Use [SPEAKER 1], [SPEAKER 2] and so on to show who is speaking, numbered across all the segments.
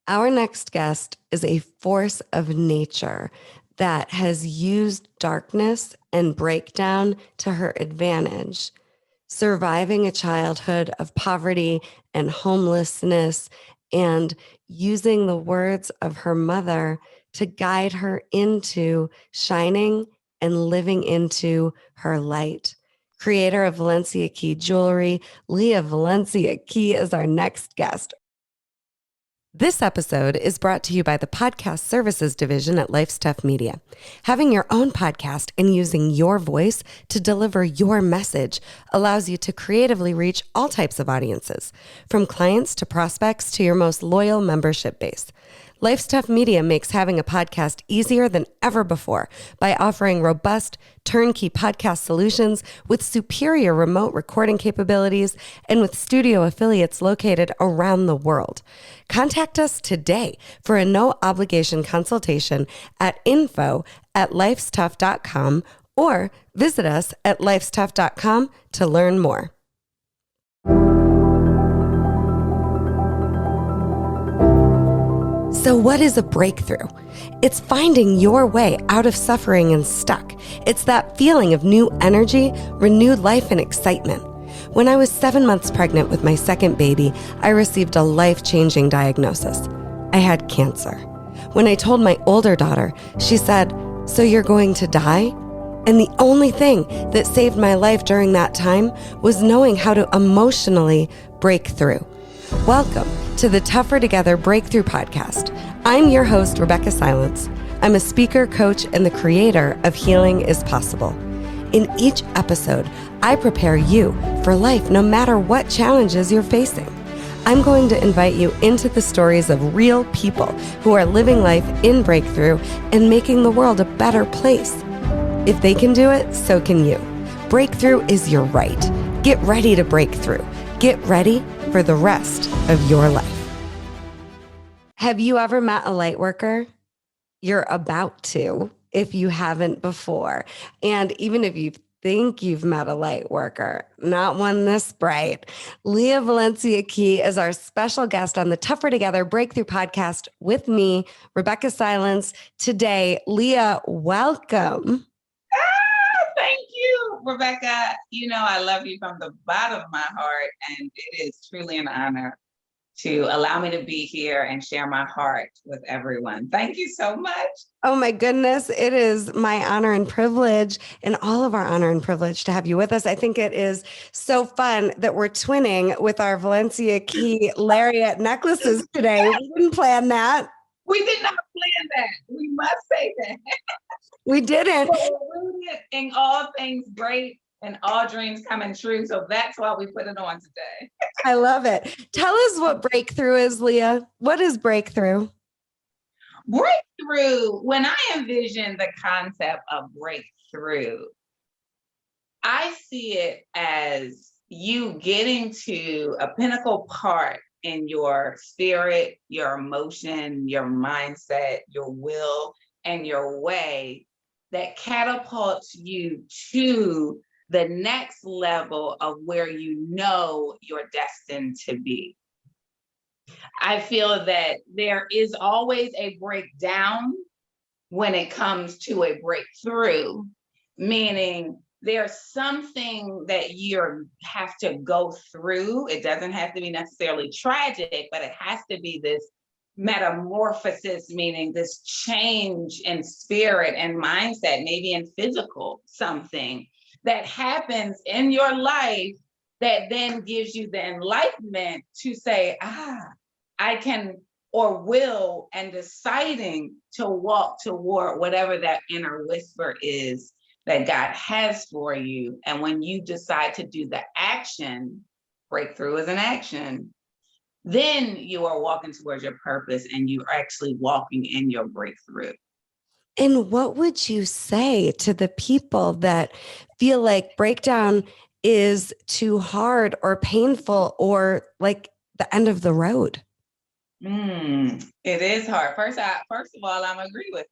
[SPEAKER 1] Our next guest is a force of nature that has used darkness and breakdown to her advantage, surviving a childhood of poverty and homelessness, and using the words of her mother to guide her into shining and living into her light. Creator of Valencia Key Jewelry, Lia Valencia Key is our next guest. This episode is brought to you by the Podcast Services Division at Life's Tough Media. Having your own podcast and using your voice to deliver your message allows you to creatively reach all types of audiences, from clients to prospects to your most loyal membership base. Life's Tough Media makes having a podcast easier than ever before by offering robust, turnkey podcast solutions with superior remote recording capabilities and with studio affiliates located around the world. Contact us today for a no-obligation consultation at info@lifestuff.com or visit us at lifestuff.com to learn more. So what is a breakthrough? It's finding your way out of suffering and stuck. It's that feeling of new energy, renewed life, and excitement. When I was 7 months pregnant with my second baby, I received a life-changing diagnosis. I had cancer. When I told my older daughter, she said, "So you're going to die?" And the only thing that saved my life during that time was knowing how to emotionally break through. Welcome to the Tougher Together Breakthrough Podcast. I'm your host, Rebecca Silence. I'm a speaker, coach, and the creator of Healing is Possible. In each episode, I prepare you for life no matter what challenges you're facing. I'm going to invite you into the stories of real people who are living life in breakthrough and making the world a better place. If they can do it, so can you. Breakthrough is your right. Get ready to break through. Get ready for the rest of your life. Have you ever met a light worker? You're about to, if you haven't before. And even if you think you've met a light worker, not one this bright, Lia Valencia Key is our special guest on the Tougher Together Breakthrough Podcast with me, Rebecca Silence. Today, Lia, welcome.
[SPEAKER 2] Thank you, Rebecca. You know, I love you from the bottom of my heart, and it is truly an honor to allow me to be here and share my heart with everyone. Thank you so much.
[SPEAKER 1] Oh my goodness. It is my honor and privilege, and all of our honor and privilege to have you with us. I think it is so fun that we're twinning with our Valencia Key lariat necklaces today. We didn't plan that.
[SPEAKER 2] We did not plan that. We must say that.
[SPEAKER 1] We didn't.
[SPEAKER 2] But we're rooted in all things great and all dreams coming true. So that's why we put it on today.
[SPEAKER 1] I love it. Tell us what breakthrough is, Lia. What is breakthrough?
[SPEAKER 2] Breakthrough, when I envision the concept of breakthrough, I see it as you getting to a pinnacle part in your spirit, your emotion, your mindset, your will, and your way that catapults you to the next level of where you know you're destined to be. I feel that there is always a breakdown when it comes to a breakthrough, meaning there's something that you have to go through. It doesn't have to be necessarily tragic, but it has to be this metamorphosis, meaning this change in spirit and mindset, maybe in physical something that happens in your life that then gives you the enlightenment to say, I can or will, and deciding to walk toward whatever that inner whisper is that God has for you. And when you decide to do the action, breakthrough is an action, then you are walking towards your purpose and you are actually walking in your breakthrough.
[SPEAKER 1] And what would you say to the people that feel like breakdown is too hard or painful or like the end of the road?
[SPEAKER 2] It is hard. First of all, I'm agree with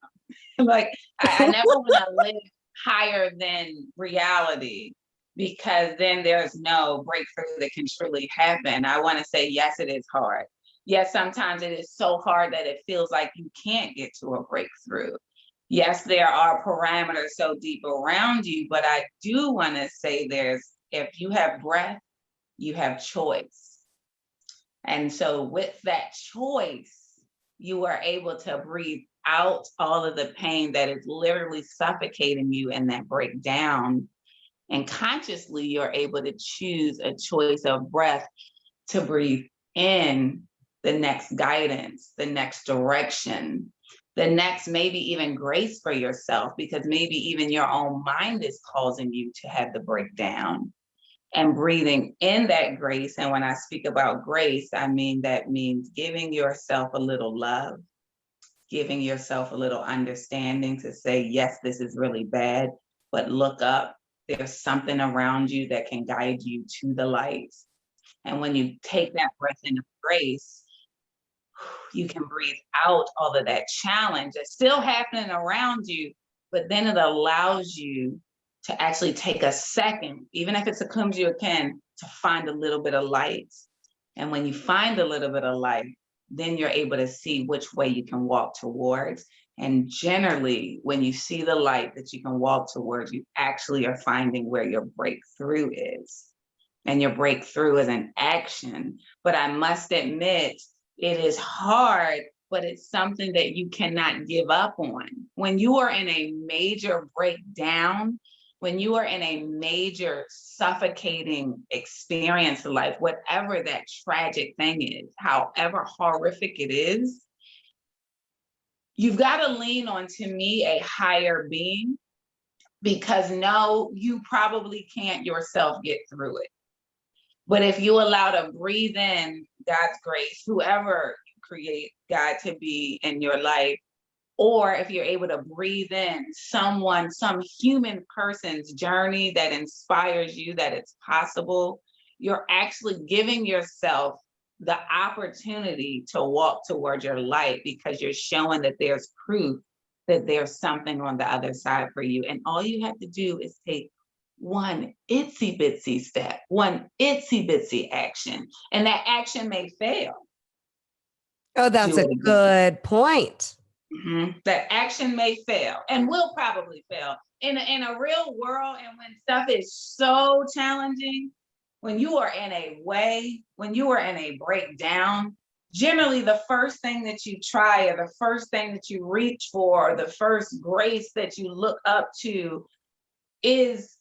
[SPEAKER 2] them. Like I never want to live higher than reality, because then there's no breakthrough that can truly happen. I want to say, yes, it is hard. Yes, sometimes it is so hard that it feels like you can't get to a breakthrough. Yes, there are parameters so deep around you, but I do want to say if you have breath, you have choice. And so with that choice, you are able to breathe out all of the pain that is literally suffocating you in that breakdown. And consciously, you're able to choose a choice of breath to breathe in the next guidance, the next direction, the next maybe even grace for yourself, because maybe even your own mind is causing you to have the breakdown. And breathing in that grace. And when I speak about grace, I mean that means giving yourself a little love, giving yourself a little understanding to say, yes, this is really bad, but look up. There's something around you that can guide you to the light. And when you take that breath in of grace, you can breathe out all of that challenge that's still happening around you, but then it allows you to actually take a second, even if it's a comes you can, to find a little bit of light. And when you find a little bit of light, then you're able to see which way you can walk towards. And generally, when you see the light that you can walk towards, you actually are finding where your breakthrough is. And your breakthrough is an action. But I must admit, it is hard, but it's something that you cannot give up on. When you are in a major breakdown, when you are in a major suffocating experience of life, whatever that tragic thing is, however horrific it is, you've got to lean on, to me, a higher being, because no, you probably can't yourself get through it. But if you allow to breathe in God's grace, whoever you create God to be in your life, or if you're able to breathe in some human person's journey that inspires you, that it's possible, you're actually giving yourself the opportunity to walk toward your light, because you're showing that there's proof that there's something on the other side for you. And all you have to do is take one itsy bitsy step, one itsy bitsy action, and that action may fail.
[SPEAKER 1] Oh, that's a good point.
[SPEAKER 2] Mm-hmm. That action may fail and will probably fail in a real world. And when stuff is so challenging, when you are in a breakdown, generally the first thing that you try, or the first thing that you reach for, or the first grace that you look up to is,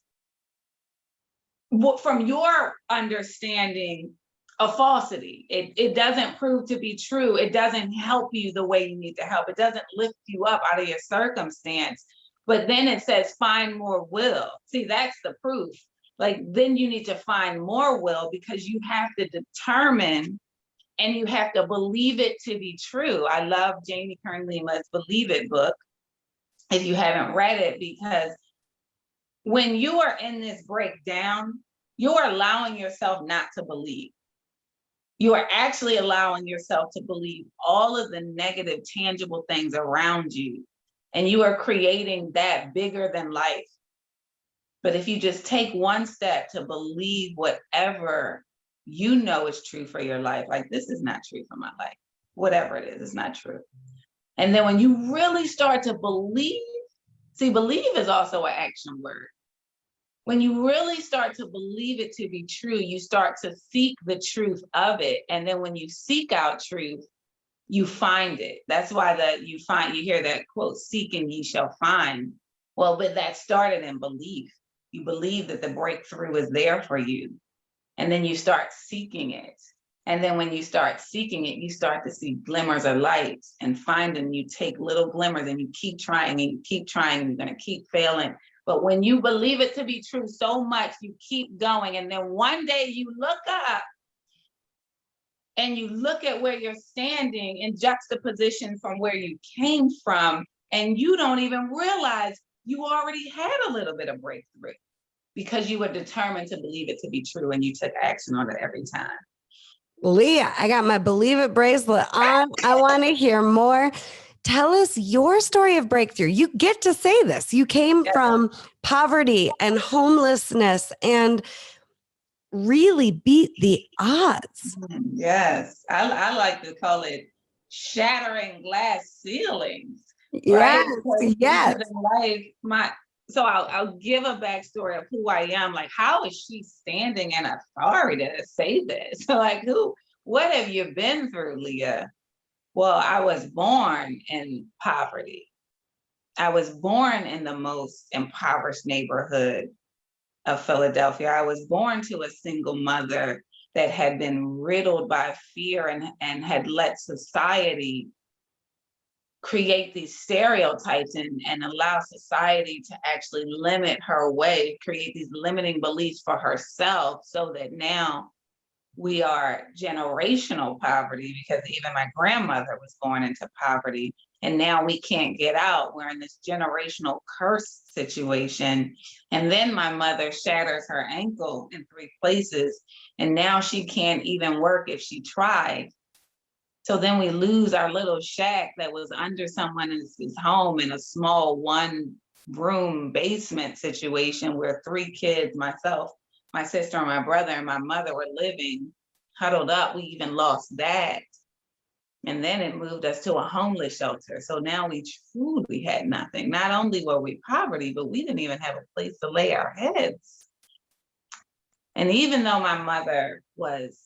[SPEAKER 2] from your understanding, a falsity. It doesn't prove to be true. It doesn't help you the way you need to help. It doesn't lift you up out of your circumstance. But then it says, find more will. See, that's the proof. Like, then you need to find more will, because you have to determine and you have to believe it to be true. I love Jamie Kern Lima's Believe It book, if you haven't read it, because when you are in this breakdown, you are allowing yourself not to believe. You are actually allowing yourself to believe all of the negative, tangible things around you. And you are creating that bigger than life. But if you just take one step to believe whatever you know is true for your life, like, this is not true for my life, whatever it is, it's not true. And then when you really start to believe, see, believe is also an action word. When you really start to believe it to be true, you start to seek the truth of it. And then when you seek out truth, you find it. That's why you hear that quote, seek and ye shall find. Well, but that started in belief. You believe that the breakthrough is there for you. And then you start seeking it. And then when you start seeking it, you start to see glimmers of light, and finding, you take little glimmers and you keep trying and you keep trying, you're going to keep failing. But when you believe it to be true so much, you keep going. And then one day you look up and you look at where you're standing in juxtaposition from where you came from, and you don't even realize you already had a little bit of breakthrough, because you were determined to believe it to be true and you took action on it every time.
[SPEAKER 1] Lia, I got my Believe It bracelet on. I want to hear more. Tell us your story of breakthrough. You get to say this. You came from poverty and homelessness, and really beat the odds.
[SPEAKER 2] Yes, I like to call it shattering glass ceilings,
[SPEAKER 1] Yes,
[SPEAKER 2] right? Because
[SPEAKER 1] yes.
[SPEAKER 2] in life, so I'll give a backstory of who I am. Like, how is she standing in authority to say this? Like, what have you been through, Leah? Well, I was born in poverty. I was born in the most impoverished neighborhood of Philadelphia. I was born to a single mother that had been riddled by fear and had let society create these stereotypes and allow society to actually limit her way, create these limiting beliefs for herself, so that now we are generational poverty, because even my grandmother was born into poverty and now we can't get out. We're in this generational curse situation. And then my mother shatters her ankle in 3 places and now she can't even work if she tried. So then we lose our little shack that was under someone else's home in a small 1-room basement situation where 3 kids, myself, my sister and my brother and my mother, were living huddled up. We even lost that. And then it moved us to a homeless shelter. So now we truly had nothing. Not only were we poverty, but we didn't even have a place to lay our heads. And even though my mother was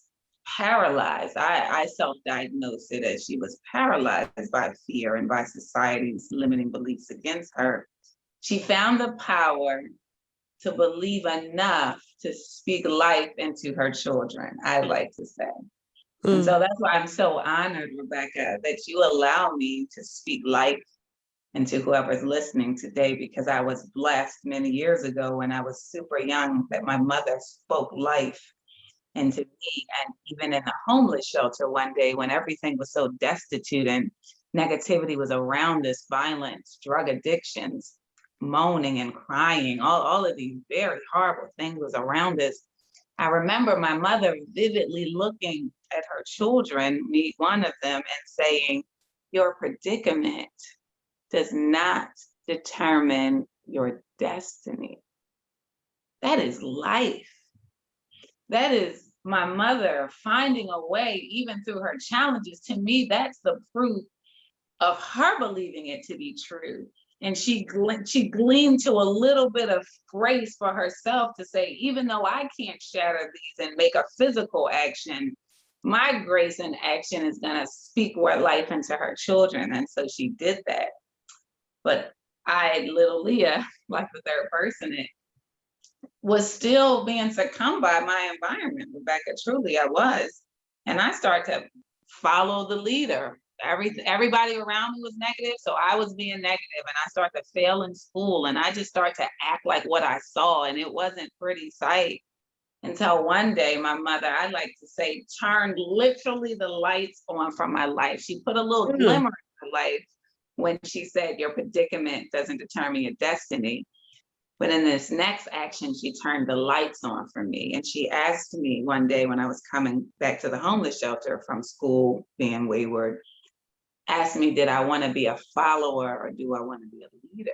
[SPEAKER 2] paralyzed, I self-diagnosed it as she was paralyzed by fear and by society's limiting beliefs against her. She found the power to believe enough to speak life into her children, I like to say. And so that's why I'm so honored, Rebecca, that you allow me to speak life into whoever's listening today, because I was blessed many years ago when I was super young that my mother spoke life into me. And even in the homeless shelter one day when everything was so destitute and negativity was around us, violence, drug addictions, moaning and crying, all of these very horrible things was around us. I remember my mother vividly looking at her children, me one of them, and saying, "Your predicament does not determine your destiny." That is life. That is my mother finding a way, even through her challenges. To me, that's the proof of her believing it to be true. And she gleaned to a little bit of grace for herself to say, even though I can't shatter these and make a physical action, my grace and action is going to speak word life into her children. And so she did that. But I, little Leah, like the third person, it was still being succumbed by my environment, Rebecca. Truly, I was. And I started to follow the leader. Everybody around me was negative, so I was being negative, and I started to fail in school, and I just started to act like what I saw, and it wasn't pretty sight. Until one day, my mother, I like to say, turned literally the lights on from my life. She put a little glimmer in my life when she said, "Your predicament doesn't determine your destiny." But in this next action, she turned the lights on for me. And she asked me one day when I was coming back to the homeless shelter from school, being wayward, asked me, did I want to be a follower or do I want to be a leader?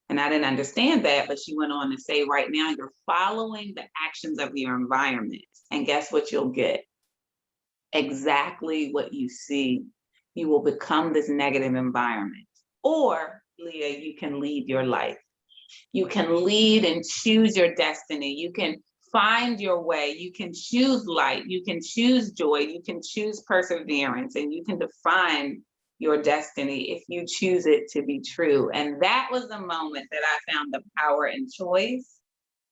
[SPEAKER 2] And I didn't understand that, but she went on to say, right now, you're following the actions of your environment. And guess what you'll get? Exactly what you see. You will become this negative environment. Or, Leah, you can lead your life. You can lead and choose your destiny. You can find your way. You can choose light. You can choose joy. You can choose perseverance, and you can define your destiny if you choose it to be true. And that was the moment that I found the power in choice,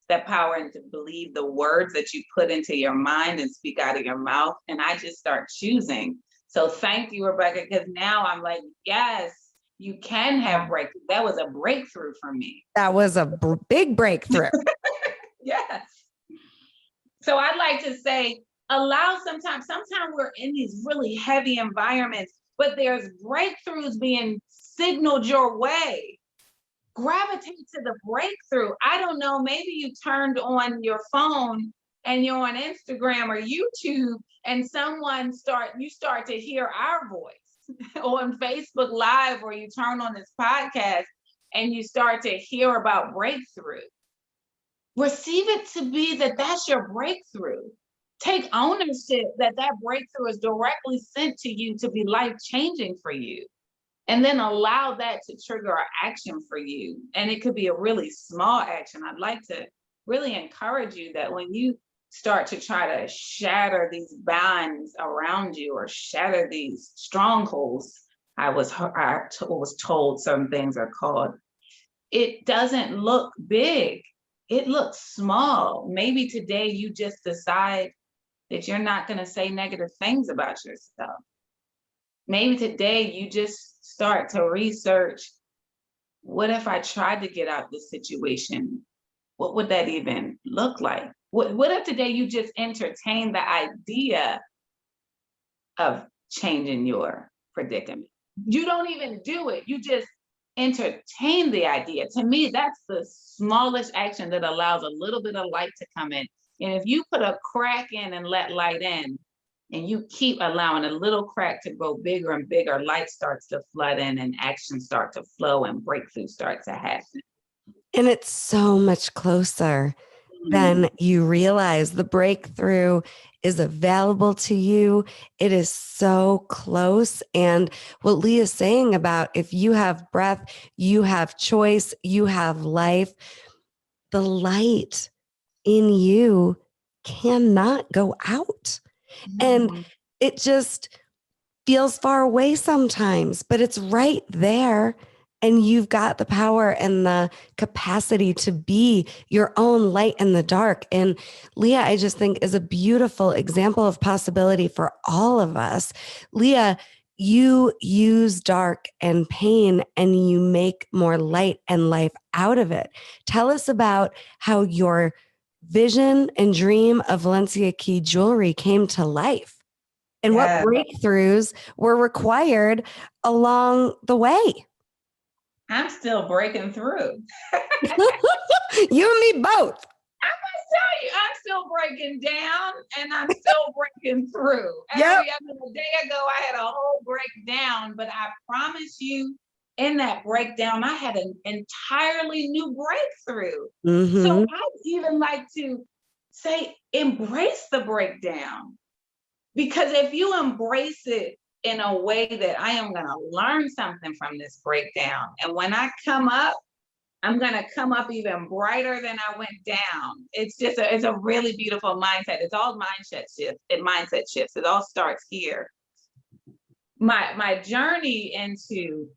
[SPEAKER 2] that power in to believe the words that you put into your mind and speak out of your mouth. And I just start choosing. So thank you, Rebecca, because now I'm like, yes, you can have breakthrough. That was a breakthrough for me.
[SPEAKER 1] That was a big breakthrough.
[SPEAKER 2] Yes. So I'd like to say, sometimes we're in these really heavy environments, but there's breakthroughs being signaled your way. Gravitate to the breakthrough. I don't know, maybe you turned on your phone and you're on Instagram or YouTube and you start to hear our voice on Facebook Live, or you turn on this podcast and you start to hear about breakthrough. receive it to be that that's your breakthrough. Take ownership that that breakthrough is directly sent to you to be life changing for you. And then allow that to trigger an action for you. And it could be a really small action. I'd like to really encourage you that when you start to try to shatter these bonds around you or shatter these strongholds, I was told some things are called, it doesn't look big. It looks small. Maybe today you just decide that you're not going to say negative things about yourself. Maybe today you just start to research, what if I tried to get out this situation? What would that even look like? What if today you just entertain the idea of changing your predicament? You don't even do it. You just entertain the idea. To me, that's the smallest action that allows a little bit of light to come in. And if you put a crack in and let light in, and you keep allowing a little crack to grow bigger and bigger, light starts to flood in and actions start to flow and breakthrough starts to happen.
[SPEAKER 1] And it's so much closer than you realize. The breakthrough is available to you. It is so close. And what Leah's saying about if you have breath, you have choice, you have life, the light in you cannot go out. And it just feels far away sometimes, but it's right there. And you've got the power and the capacity to be your own light in the dark. And Lia, I just think is a beautiful example of possibility for all of us. Lia, you use dark and pain and you make more light and life out of it. Tell us about how your vision and dream of Valencia Key Jewelry came to life and what breakthroughs were required along the way.
[SPEAKER 2] I'm still breaking through.
[SPEAKER 1] You and me both.
[SPEAKER 2] I must tell you, I'm still breaking down and I'm still breaking through.
[SPEAKER 1] Yep.
[SPEAKER 2] A day ago, I had a whole breakdown, but I promise you, in that breakdown, I had an entirely new breakthrough.
[SPEAKER 1] Mm-hmm.
[SPEAKER 2] So I'd even like to say, embrace the breakdown. Because if you embrace it in a way that I am going to learn something from this breakdown, and when I come up, I'm going to come up even brighter than I went down. It's just it's a really beautiful mindset. It's all mindset shifts. It all starts here. My journey into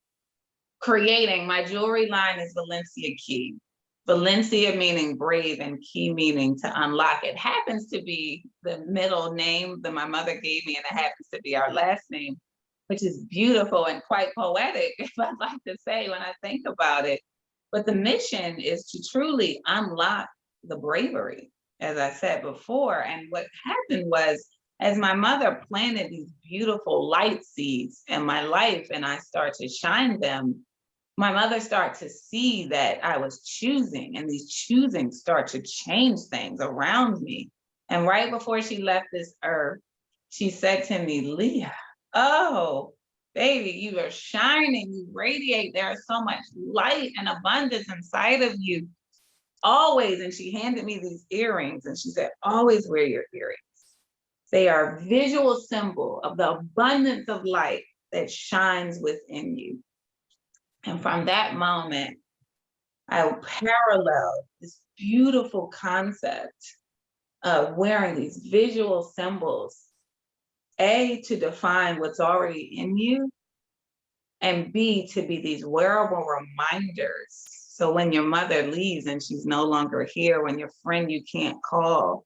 [SPEAKER 2] creating my jewelry line is Valencia Key. Valencia meaning brave and key meaning to unlock. It happens to be the middle name that my mother gave me, and it happens to be our last name, which is beautiful and quite poetic, if I'd like to say when I think about it. But the mission is to truly unlock the bravery, as I said before. And what happened was, as my mother planted these beautiful light seeds in my life and I start to shine them, my mother started to see that I was choosing, and these choosings start to change things around me. And right before she left this earth, she said to me, Leah, oh, baby, you are shining, you radiate. There is so much light and abundance inside of you. Always. And she handed me these earrings and she said, always wear your earrings. They are a visual symbol of the abundance of light that shines within you. And from that moment, I paralleled this beautiful concept of wearing these visual symbols, A, to define what's already in you, and B, to be these wearable reminders. So when your mother leaves and she's no longer here, when your friend you can't call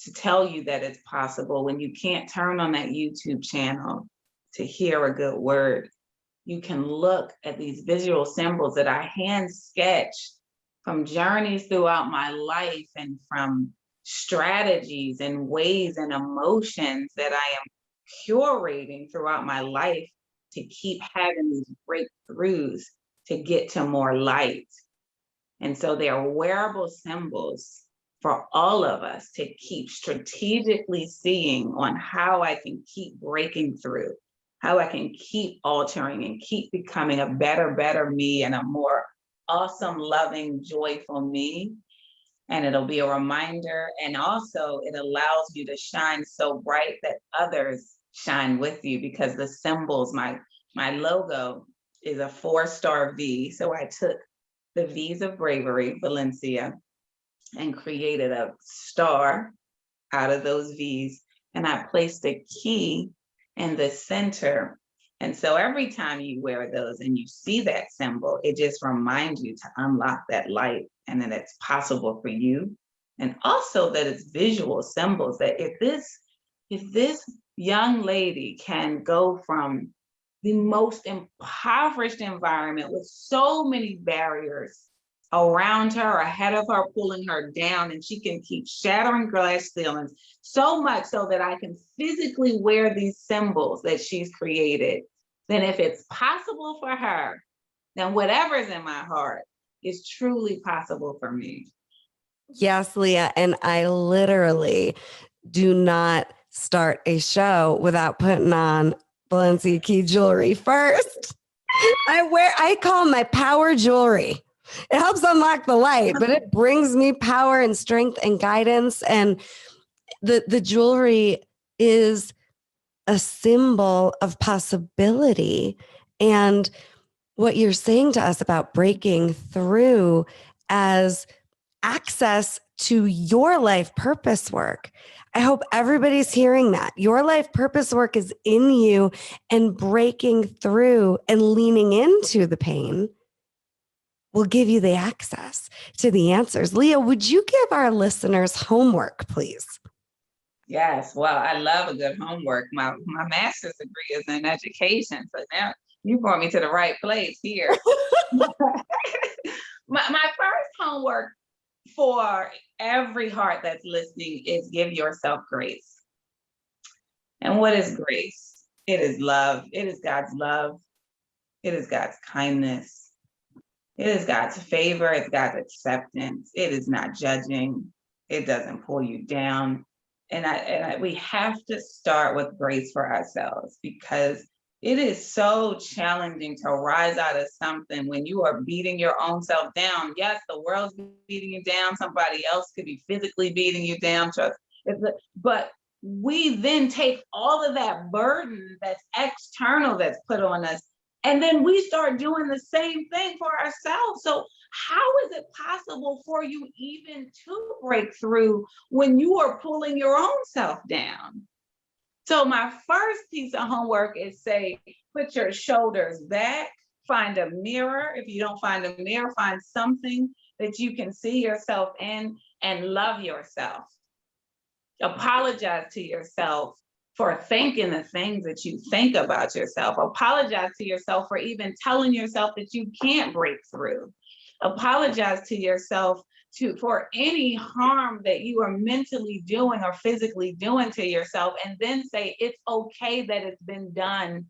[SPEAKER 2] to tell you that it's possible, when you can't turn on that YouTube channel to hear a good word, you can look at these visual symbols that I hand sketched from journeys throughout my life and from strategies and ways and emotions that I am curating throughout my life to keep having these breakthroughs to get to more light. And so they are wearable symbols for all of us to keep strategically seeing on how I can keep breaking through, how I can keep altering and keep becoming a better me and a more awesome, loving, joyful me. And it'll be a reminder. And also, it allows you to shine so bright that others shine with you, because the symbols, my logo is a 4-star V. So I took the V's of bravery, Valencia, and created a star out of those V's. And I placed a key in the center. And so every time you wear those and you see that symbol, it just reminds you to unlock that light, and that it's possible for you. And also that it's visual symbols, that if this young lady can go from the most impoverished environment with so many barriers around her, ahead of her, pulling her down, and she can keep shattering glass ceilings so much so that I can physically wear these symbols that she's created, then if it's possible for her, then whatever's in my heart is truly possible for me.
[SPEAKER 1] Yes, Lia. And I literally do not start a show without putting on Valencia Key Jewelry first. I call my power jewelry. It helps unlock the light, but it brings me power and strength and guidance. And the jewelry is a symbol of possibility. And what you're saying to us about breaking through as access to your life purpose work. I hope everybody's hearing that. Your life purpose work is in you, and breaking through and leaning into the pain will give you the access to the answers. Lia, would you give our listeners homework, please?
[SPEAKER 2] Yes, well, I love a good homework. My master's degree is in education, so now you brought me to the right place here. my first homework for every heart that's listening is give yourself grace. And what is grace? It is love. It is God's love. It is God's kindness. It is God's favor. It's God's acceptance. It is not judging. It doesn't pull you down. And we have to start with grace for ourselves, because it is so challenging to rise out of something when you are beating your own self down. Yes, the world's beating you down. Somebody else could be physically beating you down. But we then take all of that burden that's external that's put on us, and then we start doing the same thing for ourselves. So how is it possible for you even to break through when you are pulling your own self down? So my first piece of homework is say, put your shoulders back, find a mirror. If you don't find a mirror, find something that you can see yourself in, and love yourself. Apologize to yourself for thinking the things that you think about yourself. Apologize to yourself for even telling yourself that you can't break through. Apologize to yourself for any harm that you are mentally doing or physically doing to yourself, and then say it's okay that it's been done,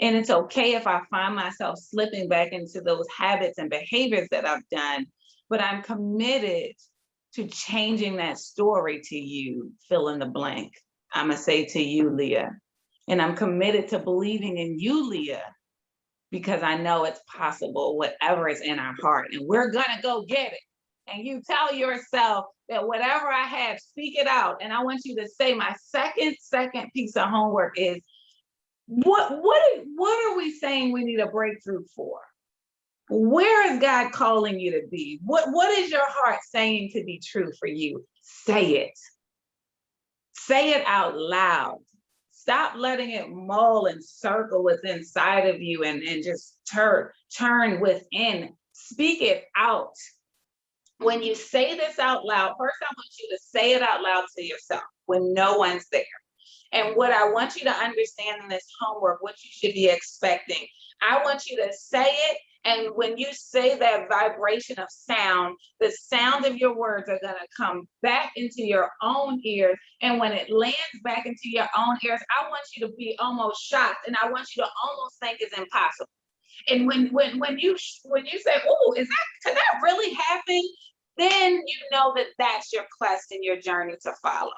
[SPEAKER 2] and it's okay if I find myself slipping back into those habits and behaviors that I've done, but I'm committed to changing that story to you, fill in the blank. I'm gonna say to you, Lia, and I'm committed to believing in you, Lia, because I know it's possible, whatever is in our heart, and we're gonna go get it. And you tell yourself that whatever I have, speak it out. And I want you to say, my second piece of homework is, what are we saying we need a breakthrough for? Where is God calling you to be? What is your heart saying to be true for you? Say it. Say it out loud. Stop letting it mull and circle within inside of you, and just turn within. Speak it out. When you say this out loud, first I want you to say it out loud to yourself when no one's there. And what I want you to understand in this homework, what you should be expecting, I want you to say it. And when you say that vibration of sound, the sound of your words are going to come back into your own ears. And when it lands back into your own ears, I want you to be almost shocked. And I want you to almost think it's impossible. And when you say, "Oh, could that really happen?" Then you know that that's your quest and your journey to follow.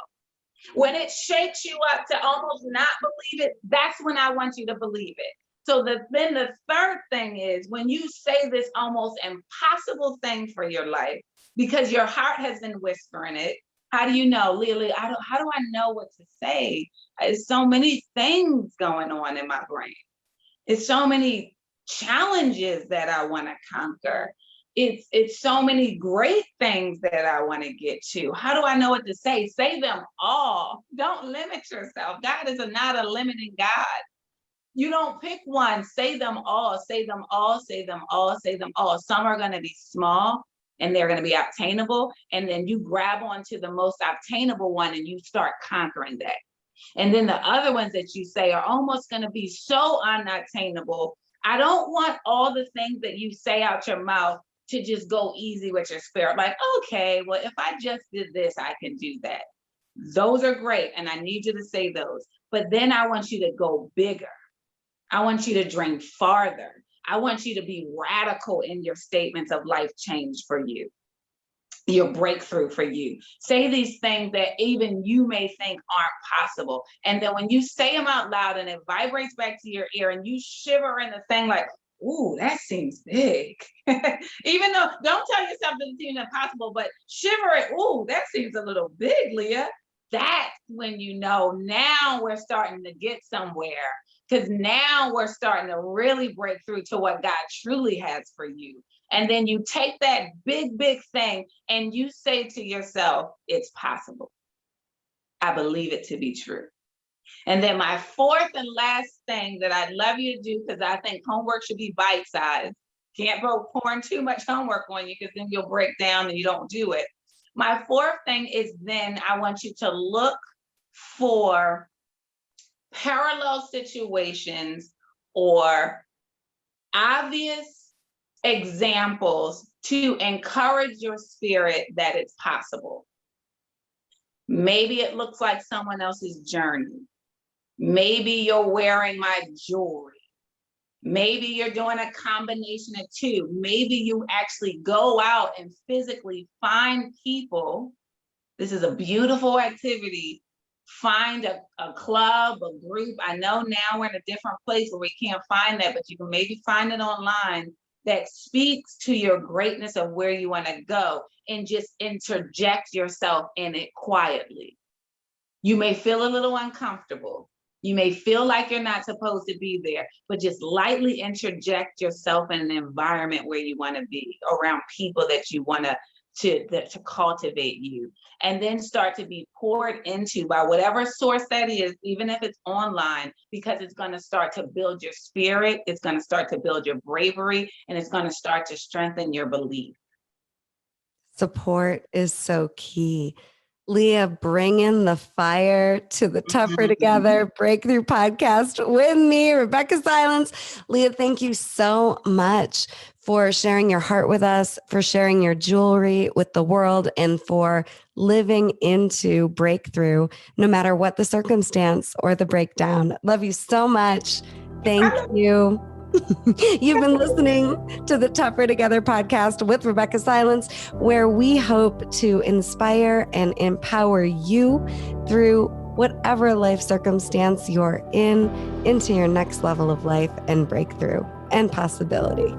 [SPEAKER 2] When it shakes you up to almost not believe it, that's when I want you to believe it. So then the third thing is, when you say this almost impossible thing for your life, because your heart has been whispering it. How do you know, Lia, how do I know what to say? There's so many things going on in my brain. It's so many challenges that I want to conquer. It's so many great things that I want to get to. How do I know what to say? Say them all. Don't limit yourself. God is not a limiting God. You don't pick one. Say them all. Say them all. Say them all. Say them all. Some are going to be small and they're going to be obtainable. And then you grab onto the most obtainable one and you start conquering that. And then the other ones that you say are almost going to be so unattainable. I don't want all the things that you say out your mouth to just go easy with your spirit. Like, okay, well, if I just did this, I can do that. Those are great. And I need you to say those. But then I want you to go bigger. I want you to dream farther. I want you to be radical in your statements of life change for you, your breakthrough for you. Say these things that even you may think aren't possible. And then when you say them out loud and it vibrates back to your ear and you shiver in the thing like, ooh, that seems big. Even though, don't tell yourself that it seems impossible, but shiver it, ooh, that seems a little big, Lia. That's when you know now we're starting to get somewhere, because now we're starting to really break through to what God truly has for you. And then you take that big, big thing and you say to yourself, it's possible. I believe it to be true. And then my fourth and last thing that I'd love you to do, because I think homework should be bite-sized. Can't go pouring too much homework on you because then you'll break down and you don't do it. My fourth thing is then I want you to look for parallel situations or obvious examples to encourage your spirit that it's possible. Maybe it looks like someone else's journey. Maybe you're wearing my jewelry. Maybe you're doing a combination of two. Maybe you actually go out and physically find people. This is a beautiful activity. Find a club, a group. I know now we're in a different place where we can't find that, but you can maybe find it online that speaks to your greatness of where you want to go, and just interject yourself in it quietly. You may feel a little uncomfortable. You may feel like you're not supposed to be there, but just lightly interject yourself in an environment where you want to be, around people that you want to cultivate you, and then start to be poured into by whatever source that is, even if it's online, because it's going to start to build your spirit, it's going to start to build your bravery, and it's going to start to strengthen your belief.
[SPEAKER 1] Support is so key. Lia, bringing the fire to the Tougher Together Breakthrough podcast with me, Rebecca Silence. Lia, thank you so much for sharing your heart with us, for sharing your jewelry with the world, and for living into breakthrough, no matter what the circumstance or the breakdown. Love you so much. Thank you. You've been listening to the Tougher Together podcast with Rebecca Silence, where we hope to inspire and empower you through whatever life circumstance you're in, into your next level of life and breakthrough and possibility.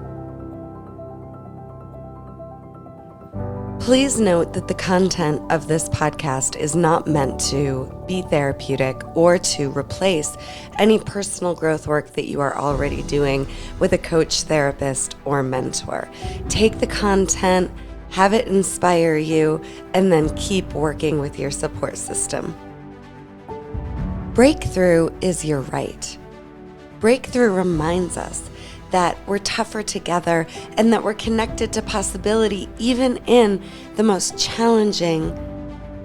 [SPEAKER 1] Please note that the content of this podcast is not meant to be therapeutic or to replace any personal growth work that you are already doing with a coach, therapist, or mentor. Take the content, have it inspire you, and then keep working with your support system. Breakthrough is your right. Breakthrough reminds us that we're tougher together and that we're connected to possibility even in the most challenging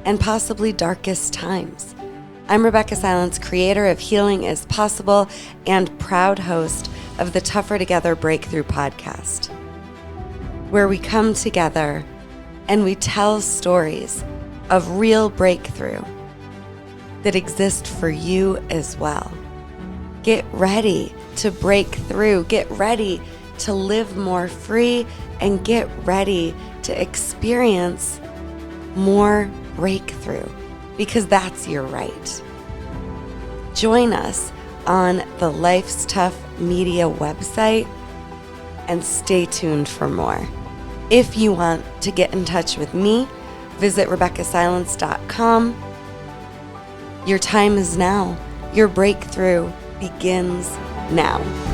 [SPEAKER 1] and possibly darkest times. I'm Rebecca Silence, creator of Healing is Possible and proud host of the Tougher Together Breakthrough podcast, where we come together and we tell stories of real breakthrough that exist for you as well. Get ready to break through. Get ready to live more free and get ready to experience more breakthrough, because that's your right. Join us on the Life's Tough Media website and stay tuned for more. If you want to get in touch with me, visit RebeccaSilence.com. Your time is now. Your breakthrough begins now.